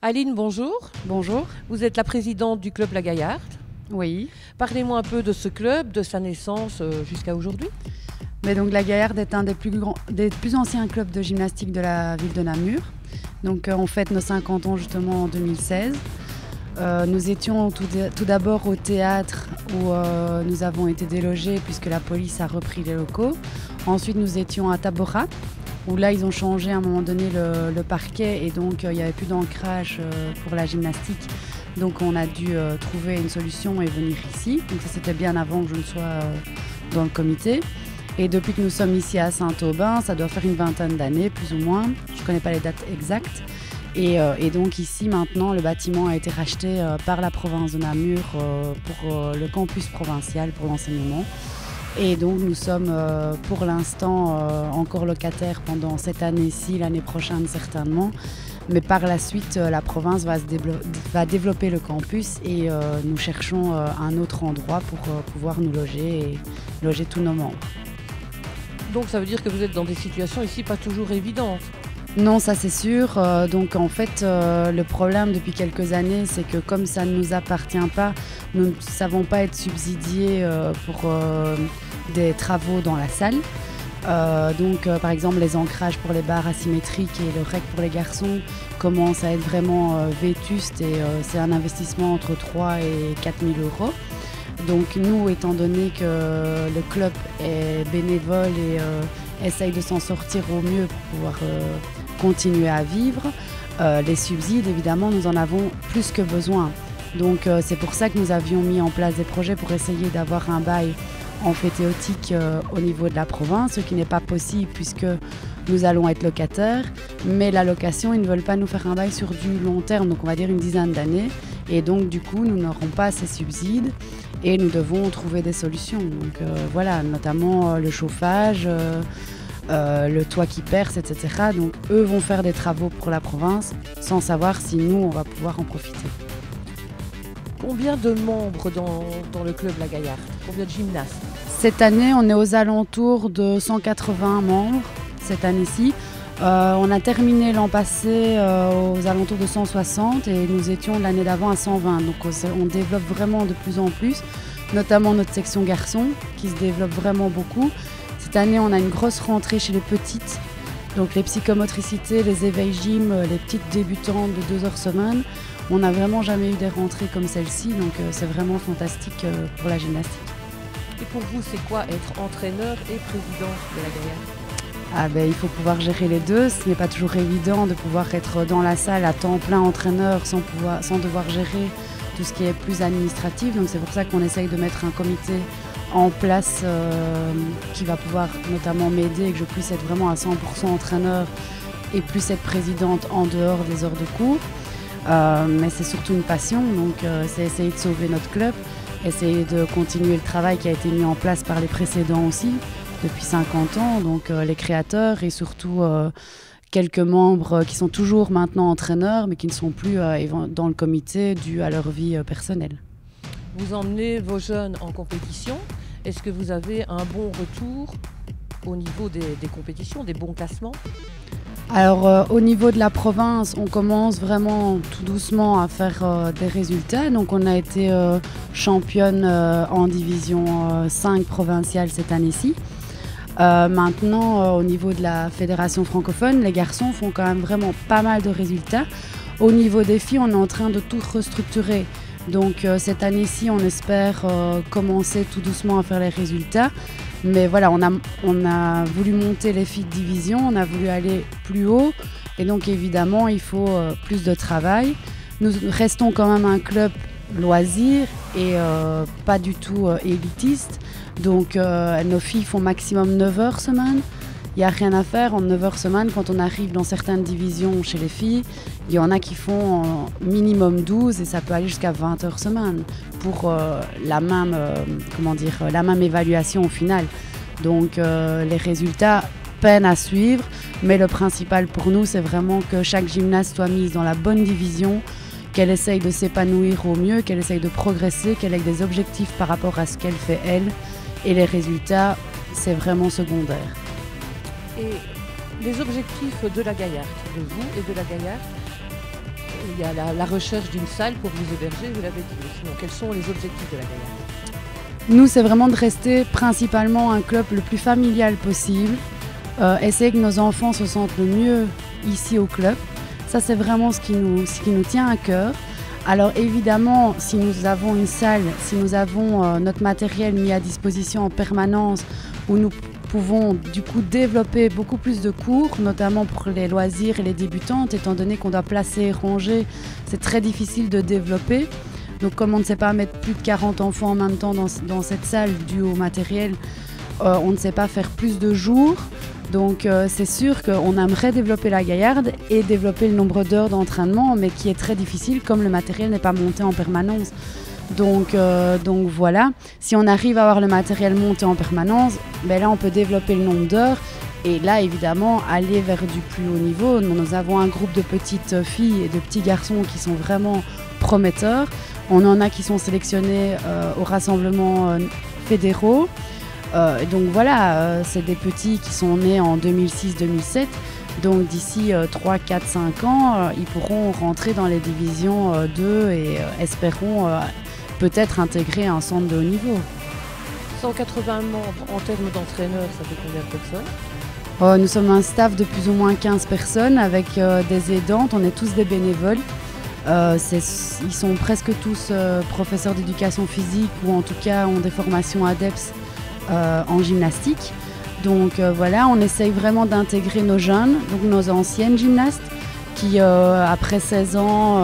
Aline, bonjour. Bonjour. Vous êtes la présidente du club La Gaillarde. Oui. Parlez-moi un peu de ce club, de sa naissance jusqu'à aujourd'hui. Mais donc La Gaillarde est un des plus anciens clubs de gymnastique de la ville de Namur. Donc on fête nos 50 ans justement en 2016. Nous étions tout d'abord au théâtre où nous avons été délogés puisque la police a repris les locaux. Ensuite nous étions à Tabora où là ils ont changé à un moment donné le parquet et donc il n'y avait plus d'ancrage pour la gymnastique. Donc on a dû trouver une solution et venir ici. Donc ça c'était bien avant que je ne sois dans le comité. Et depuis que nous sommes ici à Saint-Aubin, ça doit faire une vingtaine d'années plus ou moins. Je ne connais pas les dates exactes. Et donc ici maintenant le bâtiment a été racheté par la province de Namur pour le campus provincial pour l'enseignement. Et donc nous sommes pour l'instant encore locataires pendant cette année-ci, l'année prochaine certainement. Mais par la suite, la province va développer le campus et nous cherchons un autre endroit pour pouvoir nous loger et loger tous nos membres. Donc ça veut dire que vous êtes dans des situations ici pas toujours évidentes. Non, ça c'est sûr. Donc en fait, le problème depuis quelques années, c'est que comme ça ne nous appartient pas, nous ne savons pas être subsidiés pour des travaux dans la salle. Donc par exemple les ancrages pour les barres asymétriques et le rec pour les garçons commencent à être vraiment vétustes et c'est un investissement entre 3 et 4 000 euros. Donc nous, étant donné que le club est bénévole et essaye de s'en sortir au mieux pour pouvoir continuer à vivre, les subsides évidemment nous en avons plus que besoin. Donc c'est pour ça que nous avions mis en place des projets pour essayer d'avoir un bail emphytéotique au niveau de la province, ce qui n'est pas possible puisque nous allons être locataires, mais la location, ils ne veulent pas nous faire un bail sur du long terme, donc on va dire une dizaine d'années, et donc du coup nous n'aurons pas ces subsides et nous devons trouver des solutions. Donc voilà, notamment le chauffage, le toit qui perce, etc. Donc eux vont faire des travaux pour la province sans savoir si nous on va pouvoir en profiter. Combien de membres dans le club La Gaillarde? Combien de gymnastes? Cette année, on est aux alentours de 180 membres, cette année-ci. On a terminé l'an passé aux alentours de 160 et nous étions l'année d'avant à 120. Donc on développe vraiment de plus en plus, notamment notre section garçons qui se développe vraiment beaucoup. Cette année, on a une grosse rentrée chez les petites, donc les psychomotricités, les éveils gym, les petites débutantes de 2 heures semaine. On n'a vraiment jamais eu des rentrées comme celle-ci, donc c'est vraiment fantastique pour la gymnastique. Et pour vous, c'est quoi être entraîneur et présidente de La Gaillarde? Il faut pouvoir gérer les deux. Ce n'est pas toujours évident de pouvoir être dans la salle à temps plein entraîneur sans devoir gérer tout ce qui est plus administratif. Donc c'est pour ça qu'on essaye de mettre un comité en place qui va pouvoir notamment m'aider et que je puisse être vraiment à 100% entraîneur et plus être présidente en dehors des heures de cours. Mais c'est surtout une passion, donc c'est essayer de sauver notre club, essayer de continuer le travail qui a été mis en place par les précédents aussi, depuis 50 ans, donc les créateurs et surtout quelques membres qui sont toujours maintenant entraîneurs, mais qui ne sont plus dans le comité dû à leur vie personnelle. Vous emmenez vos jeunes en compétition. Est-ce que vous avez un bon retour au niveau des compétitions, des bons classements? Alors au niveau de la province, on commence vraiment tout doucement à faire des résultats. Donc on a été championne en division 5 provinciale cette année-ci. Maintenant au niveau de la fédération francophone, les garçons font quand même vraiment pas mal de résultats. Au niveau des filles, on est en train de tout restructurer. Donc cette année-ci, on espère commencer tout doucement à faire les résultats. Mais voilà, on a voulu monter les filles de division, on a voulu aller plus haut. Et donc évidemment, il faut plus de travail. Nous restons quand même un club loisir et pas du tout élitiste. Donc nos filles font maximum 9 heures semaine. Il n'y a rien à faire en 9 heures semaine. Quand on arrive dans certaines divisions chez les filles, il y en a qui font minimum 12 et ça peut aller jusqu'à 20 heures semaine pour la même évaluation au final. Donc les résultats peinent à suivre, mais le principal pour nous, c'est vraiment que chaque gymnaste soit mise dans la bonne division, qu'elle essaye de s'épanouir au mieux, qu'elle essaye de progresser, qu'elle ait des objectifs par rapport à ce qu'elle fait elle. Et les résultats, c'est vraiment secondaire. Et les objectifs de La Gaillarde, de vous et de La Gaillarde, il y a la recherche d'une salle pour vous héberger, vous l'avez dit. Sinon, quels sont les objectifs de la Gaillarde? Nous, c'est vraiment de rester principalement un club le plus familial possible, essayer que nos enfants se sentent le mieux ici au club. Ça, c'est vraiment ce qui nous tient à cœur. Alors évidemment, si nous avons une salle, si nous avons notre matériel mis à disposition en permanence, où nous pouvons du coup développer beaucoup plus de cours, notamment pour les loisirs et les débutantes, étant donné qu'on doit placer et ranger, c'est très difficile de développer. Donc comme on ne sait pas mettre plus de 40 enfants en même temps dans cette salle dû au matériel, on ne sait pas faire plus de jours. Donc c'est sûr qu'on aimerait développer la Gaillarde et développer le nombre d'heures d'entraînement, mais qui est très difficile comme le matériel n'est pas monté en permanence. Donc voilà, si on arrive à avoir le matériel monté en permanence, ben là on peut développer le nombre d'heures et là évidemment aller vers du plus haut niveau. Nous avons un groupe de petites filles et de petits garçons qui sont vraiment prometteurs. On en a qui sont sélectionnés aux rassemblements fédéraux. Donc voilà, c'est des petits qui sont nés en 2006-2007. Donc d'ici 3, 4, 5 ans, ils pourront rentrer dans les divisions 2 et espérons peut-être intégrer un centre de haut niveau. 180 membres en termes d'entraîneurs, ça fait combien de personnes? Nous sommes un staff de plus ou moins 15 personnes avec des aidantes, on est tous des bénévoles. Ils sont presque tous professeurs d'éducation physique ou en tout cas ont des formations ADEPS en gymnastique. Donc voilà, on essaye vraiment d'intégrer nos jeunes, donc nos anciennes gymnastes qui après 16 ans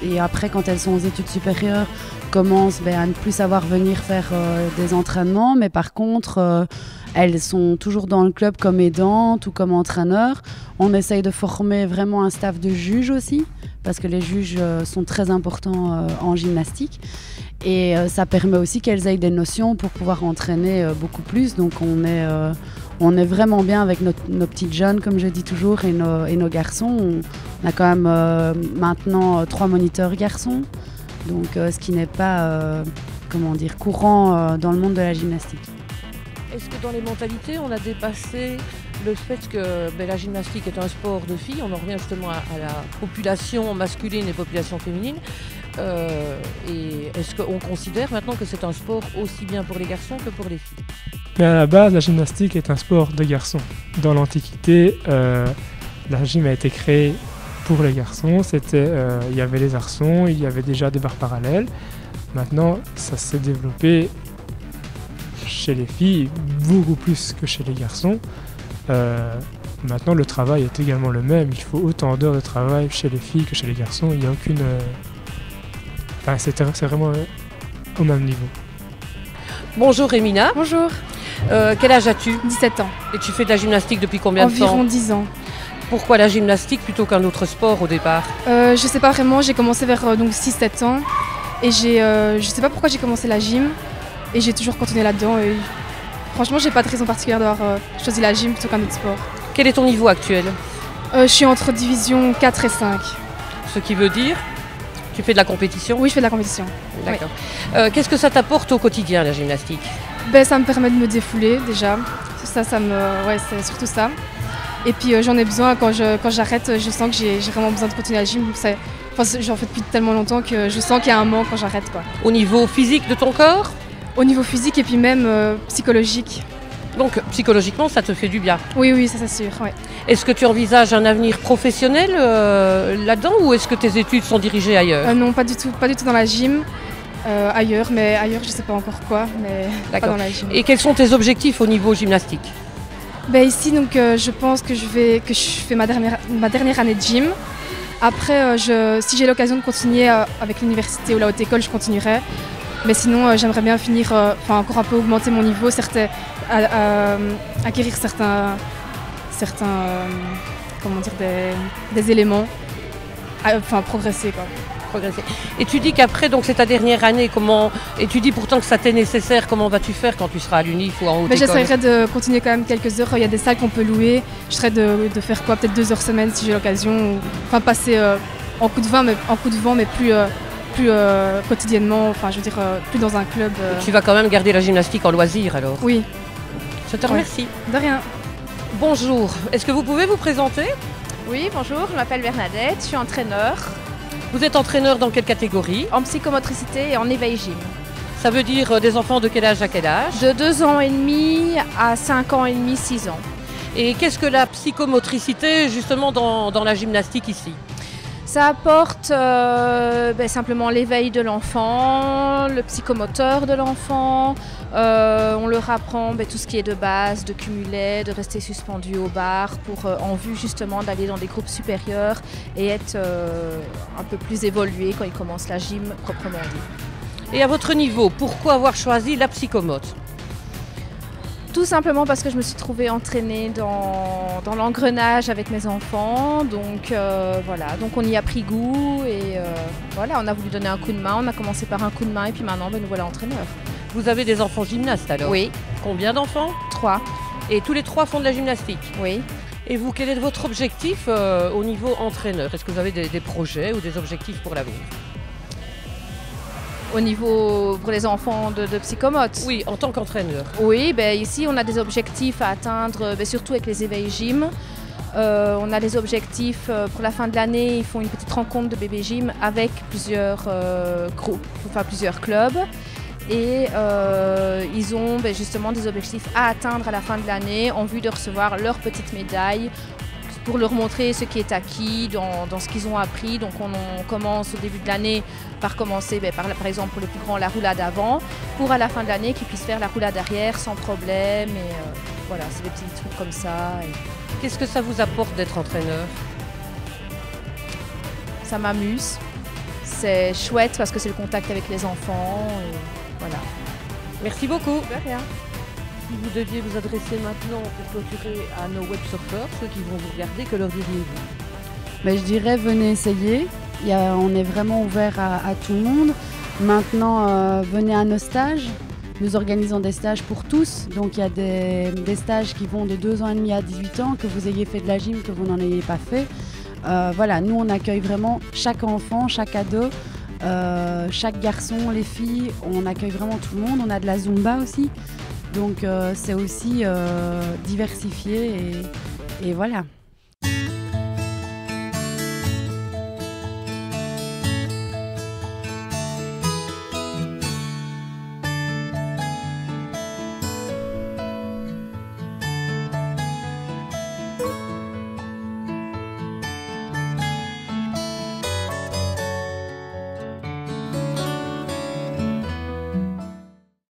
et après quand elles sont aux études supérieures commencent à ne plus savoir venir faire des entraînements, mais par contre elles sont toujours dans le club comme aidantes ou comme entraîneurs. On essaye de former vraiment un staff de juges aussi, parce que les juges sont très importants en gymnastique. Et ça permet aussi qu'elles aient des notions pour pouvoir entraîner beaucoup plus. Donc on est vraiment bien avec nos petites jeunes, comme je dis toujours, et nos garçons. On a quand même maintenant 3 moniteurs garçons, donc ce qui n'est pas courant dans le monde de la gymnastique. Est-ce que dans les mentalités, on a dépassé le fait que la gymnastique est un sport de filles? On en revient justement à la population masculine et population féminine. Et est-ce qu'on considère maintenant que c'est un sport aussi bien pour les garçons que pour les filles? Mais à la base, la gymnastique est un sport de garçons. Dans l'Antiquité, la gym a été créée pour les garçons. Il y avait les arçons, il y avait déjà des barres parallèles. Maintenant, ça s'est développé chez les filles beaucoup plus que chez les garçons. Maintenant, le travail est également le même. Il faut autant d'heures de travail chez les filles que chez les garçons. Il n'y a aucune... c'est vraiment au même niveau. Bonjour Emina. Bonjour. Quel âge as-tu? 17 ans. Et tu fais de la gymnastique depuis combien de temps? Environ 10 ans. Pourquoi la gymnastique plutôt qu'un autre sport au départ? Je sais pas vraiment, j'ai commencé vers 6-7 ans. Et je sais pas pourquoi j'ai commencé la gym. Et j'ai toujours continué là-dedans. Et franchement, j'ai pas de raison particulière d'avoir choisi la gym plutôt qu'un autre sport. Quel est ton niveau actuel? Je suis entre division 4 et 5. Ce qui veut dire? Tu fais de la compétition? Oui, je fais de la compétition. D'accord. Oui. Qu'est-ce que ça t'apporte au quotidien, la gymnastique? Ça me permet de me défouler déjà. C'est surtout ça. Et puis j'en ai besoin quand j'arrête, je sens que j'ai vraiment besoin de continuer la gym. J'en fais depuis tellement longtemps que je sens qu'il y a un manque quand j'arrête, quoi. Au niveau physique de ton corps? Au niveau physique et puis même psychologique. Donc psychologiquement, ça te fait du bien? Oui, ça c'est sûr. Ouais. Est-ce que tu envisages un avenir professionnel là-dedans ou est-ce que tes études sont dirigées ailleurs? Non, pas du tout dans la gym. Ailleurs, mais ailleurs je sais pas encore quoi, mais pas dans la gym. Et quels sont tes objectifs au niveau gymnastique? Ici, donc, je pense que je fais ma dernière année de gym. Après, si j'ai l'occasion de continuer avec l'université ou la haute école, je continuerai. Mais sinon, j'aimerais bien finir, encore un peu augmenter mon niveau, acquérir certains des éléments, progresser, quoi. Progresser. Et tu dis qu'après, donc c'est ta dernière année, et tu dis pourtant que ça t'est nécessaire, comment vas-tu faire quand tu seras à l'UNIF ou en haute école? J'essaierai de continuer quand même quelques heures, il y a des salles qu'on peut louer, j'essaierai de faire quoi, peut-être 2 heures semaine si j'ai l'occasion, passer en coup de vent mais plus quotidiennement, plus dans un club. Tu vas quand même garder la gymnastique en loisir alors? Oui. Je te remercie. De rien. Bonjour, est-ce que vous pouvez vous présenter? Oui, bonjour, je m'appelle Bernadette, je suis entraîneur Vous êtes entraîneur dans quelle catégorie? En psychomotricité et en éveil gym. Ça veut dire des enfants de quel âge à quel âge? De 2 ans et demi à 5 ans et demi, 6 ans. Et qu'est-ce que la psychomotricité justement dans la gymnastique ici? Ça apporte simplement l'éveil de l'enfant, le psychomoteur de l'enfant. On leur apprend tout ce qui est de base, de cumuler, de rester suspendu au bar en vue justement d'aller dans des groupes supérieurs et être un peu plus évolué quand ils commencent la gym proprement dit. Et à votre niveau, pourquoi avoir choisi la psychomote? Tout simplement parce que je me suis trouvée entraînée dans l'engrenage avec mes enfants. Donc voilà, donc on y a pris goût et voilà, on a voulu donner un coup de main. On a commencé par un coup de main et puis maintenant nous voilà entraîneurs. Vous avez des enfants gymnastes alors? Oui. Combien d'enfants? 3. Et tous les 3 font de la gymnastique? Oui. Et vous, quel est votre objectif au niveau entraîneur? Est-ce que vous avez des projets ou des objectifs pour l'avenir? Au niveau pour les enfants de psychomote? Oui, en tant qu'entraîneur. Oui, ici on a des objectifs à atteindre, surtout avec les éveils gym. On a des objectifs pour la fin de l'année, ils font une petite rencontre de bébé gym avec plusieurs groupes, enfin plusieurs clubs. Et ils ont justement des objectifs à atteindre à la fin de l'année en vue de recevoir leur petite médaille pour leur montrer ce qui est acquis dans ce qu'ils ont appris. Donc on commence au début de l'année par commencer par exemple pour le plus grand la roulade avant, pour à la fin de l'année qu'ils puissent faire la roulade arrière sans problème. Et voilà, c'est des petits trucs comme ça. Qu'est-ce que ça vous apporte d'être entraîneur? Ça m'amuse, c'est chouette parce que c'est le contact avec les enfants. Et voilà. Merci beaucoup. De rien. Si vous deviez vous adresser maintenant pour clôturer à nos web surfeurs, ceux qui vont vous regarder, que leur diriez-vous? Je dirais venez essayer. On est vraiment ouvert à tout le monde. Maintenant, venez à nos stages. Nous organisons des stages pour tous. Donc il y a des stages qui vont de 2 ans et demi à 18 ans, que vous ayez fait de la gym, que vous n'en ayez pas fait. Voilà, nous on accueille vraiment chaque enfant, chaque ado, chaque garçon, les filles. On accueille vraiment tout le monde. On a de la Zumba aussi. Donc c'est aussi diversifié et voilà.